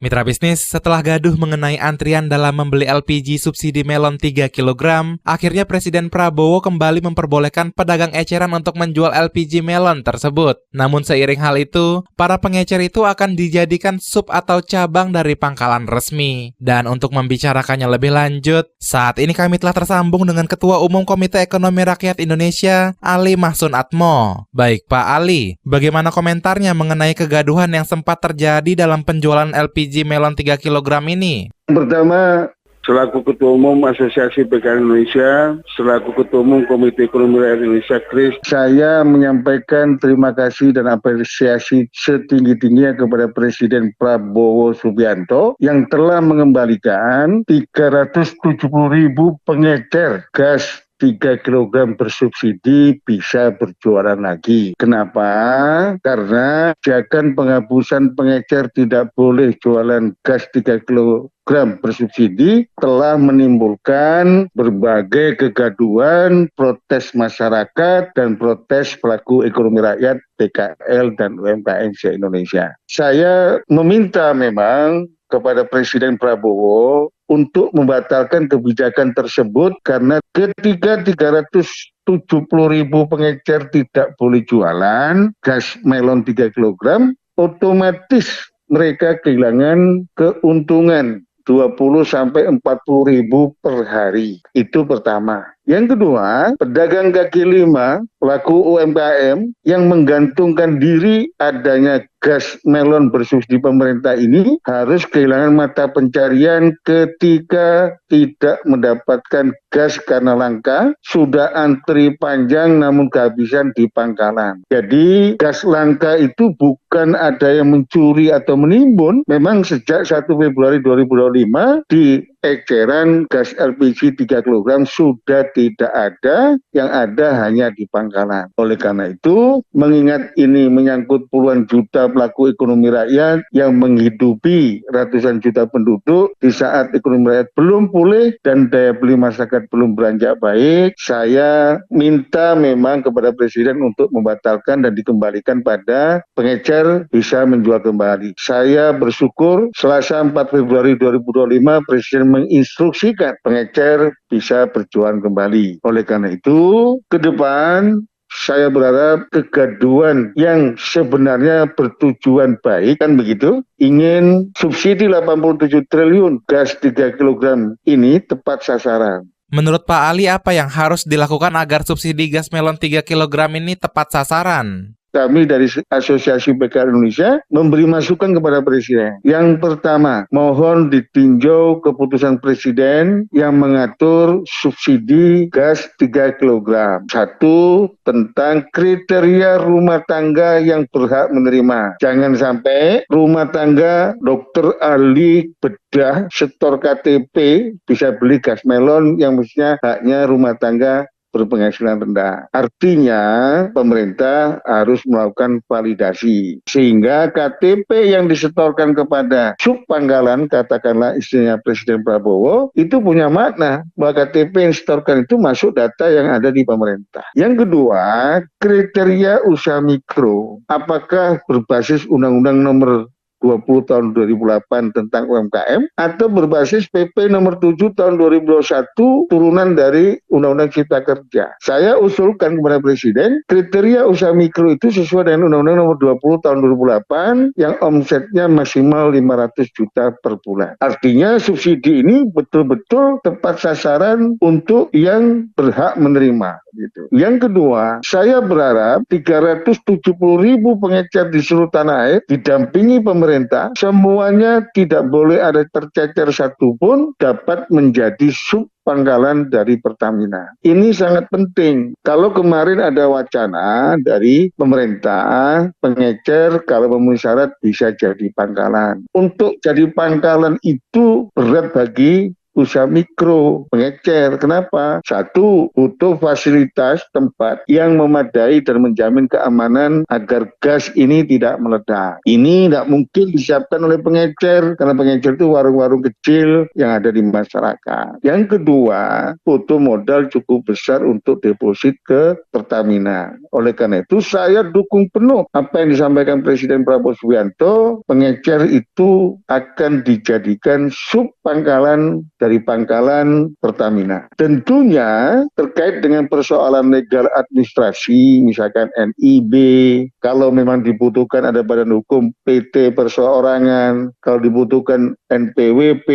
Mitra bisnis, setelah gaduh mengenai antrian dalam membeli LPG subsidi melon 3 kg, akhirnya Presiden Prabowo kembali memperbolehkan pedagang eceran untuk menjual LPG melon tersebut. Namun seiring hal itu, para pengecer itu akan dijadikan sub atau cabang dari pangkalan resmi. Dan untuk membicarakannya lebih lanjut, saat ini kami telah tersambung dengan Ketua Umum Komite Ekonomi Rakyat Indonesia, Ali Mahsun Atmo. Baik Pak Ali, bagaimana komentarnya mengenai kegaduhan yang sempat terjadi dalam penjualan LPG melon 3 kg ini? Pertama, selaku Ketua Umum Asosiasi PKL Indonesia, selaku Ketua Umum Komite Ekonomi Rakyat Indonesia KRIS, saya menyampaikan terima kasih dan apresiasi setinggi-tingginya kepada Presiden Prabowo Subianto yang telah mengembalikan 370.000 pengecer gas 3 kg bersubsidi bisa berjualan lagi. Kenapa? Karena kebijakan penghapusan pengecer tidak boleh jualan gas 3 kg bersubsidi telah menimbulkan berbagai kegaduhan, protes masyarakat, dan protes pelaku ekonomi rakyat, PKL, dan UMKM se-Indonesia. Saya meminta memang kepada Presiden Prabowo untuk membatalkan kebijakan tersebut karena ketika 370.000 pengecer tidak boleh jualan gas melon 3 kg, otomatis mereka kehilangan keuntungan 20-40 ribu per hari. Itu pertama. Yang kedua, pedagang kaki lima, pelaku UMKM yang menggantungkan diri adanya gas melon bersubsidi pemerintah ini harus kehilangan mata pencarian ketika tidak mendapatkan gas karena langka, sudah antri panjang namun kehabisan di pangkalan. Jadi gas langka itu bukan ada yang mencuri atau menimbun, memang sejak 1 Februari 2025 di eceran gas LPG 3 kg sudah tidak ada, yang ada hanya di pangkalan. Oleh karena itu, mengingat ini menyangkut puluhan juta pelaku ekonomi rakyat yang menghidupi ratusan juta penduduk di saat ekonomi rakyat belum pulih dan daya beli masyarakat belum beranjak baik, saya minta memang kepada Presiden untuk membatalkan dan dikembalikan pada pengecer bisa menjual kembali. Saya bersyukur Selasa 4 Februari 2025 Presiden menginstruksikan pengecer bisa berjualan kembali. Oleh karena itu, ke depan saya berharap kegaduhan yang sebenarnya bertujuan baik, kan begitu, ingin subsidi 87 triliun gas 3 kg ini tepat sasaran. Menurut Pak Ali, apa yang harus dilakukan agar subsidi gas melon 3 kg ini tepat sasaran? Kami dari Asosiasi PKL Indonesia memberi masukan kepada Presiden. Yang pertama, mohon ditinjau keputusan Presiden yang mengatur subsidi gas 3 kg. Satu, tentang kriteria rumah tangga yang berhak menerima. Jangan sampai rumah tangga dokter ahli bedah setor KTP bisa beli gas melon yang mestinya haknya rumah tangga berpenghasilan rendah. Artinya pemerintah harus melakukan validasi sehingga KTP yang disetorkan kepada subpangkalan, katakanlah istrinya Presiden Prabowo, itu punya makna bahwa KTP yang disetorkan itu masuk data yang ada di pemerintah. Yang kedua, kriteria usaha mikro apakah berbasis Undang-Undang Nomor 20 tahun 2008 tentang UMKM atau berbasis PP nomor 7 tahun 2021 turunan dari Undang-Undang Cipta Kerja. Saya usulkan kepada Presiden kriteria usaha mikro itu sesuai dengan Undang-Undang nomor 20 tahun 2008 yang omsetnya maksimal 500 juta per bulan. Artinya subsidi ini betul-betul tepat sasaran untuk yang berhak menerima. Gitu. Yang kedua, saya berharap 370.000 pengecer di seluruh tanah air didampingi pemerintah, semuanya tidak boleh ada tercecer satupun dapat menjadi subpangkalan dari Pertamina. Ini sangat penting. Kalau kemarin ada wacana dari pemerintah, pengecer kalau memenuhi syarat bisa jadi pangkalan. Untuk jadi pangkalan itu berat bagi usaha mikro, pengecer. Kenapa? Satu, butuh fasilitas tempat yang memadai dan menjamin keamanan agar gas ini tidak meledak. Ini tidak mungkin disiapkan oleh pengecer, karena pengecer itu warung-warung kecil yang ada di masyarakat. Yang kedua, butuh modal cukup besar untuk deposit ke Pertamina. Oleh karena itu, saya dukung penuh apa yang disampaikan Presiden Prabowo Subianto. Pengecer itu akan dijadikan sub pangkalan dari pangkalan Pertamina. Tentunya terkait dengan persoalan legal administrasi, misalkan NIB, kalau memang dibutuhkan ada badan hukum PT perseorangan, kalau dibutuhkan NPWP,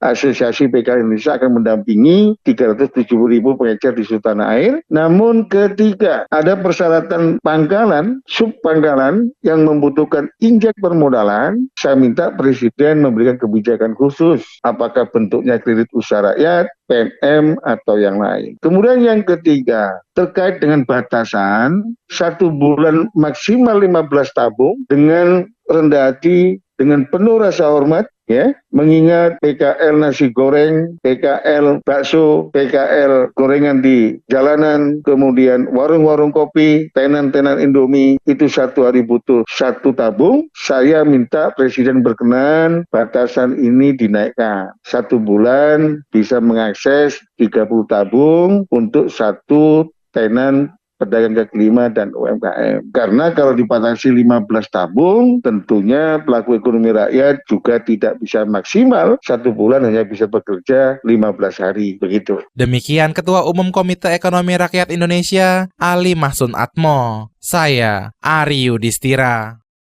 Asosiasi PKL Indonesia akan mendampingi 370.000 pengecer di seluruh tanah air. Namun ketika ada persyaratan pangkalan, sub pangkalan yang membutuhkan injek permodalan, saya minta Presiden memberikan kebijakan khusus. Apakah bentuknya kredit usaha rakyat, PNM, atau yang lain. Kemudian yang ketiga, terkait dengan batasan 1 bulan maksimal 15 tabung dengan rendah hati, dengan penuh rasa hormat, ya, mengingat PKL nasi goreng, PKL bakso, PKL gorengan di jalanan, kemudian warung-warung kopi, tenan-tenan Indomie, itu satu hari butuh 1 tabung. Saya minta Presiden berkenan batasan ini dinaikkan. 1 bulan bisa mengakses 30 tabung untuk 1 tenan pedagang kaki lima dan UMKM. Karena kalau dibatasi 15 tabung, tentunya pelaku ekonomi rakyat juga tidak bisa maksimal 1 bulan, hanya bisa bekerja 15 hari. Begitu. Demikian Ketua Umum Komite Ekonomi Rakyat Indonesia, Ali Mahsun Atmo. Saya, Ari Yudhistira.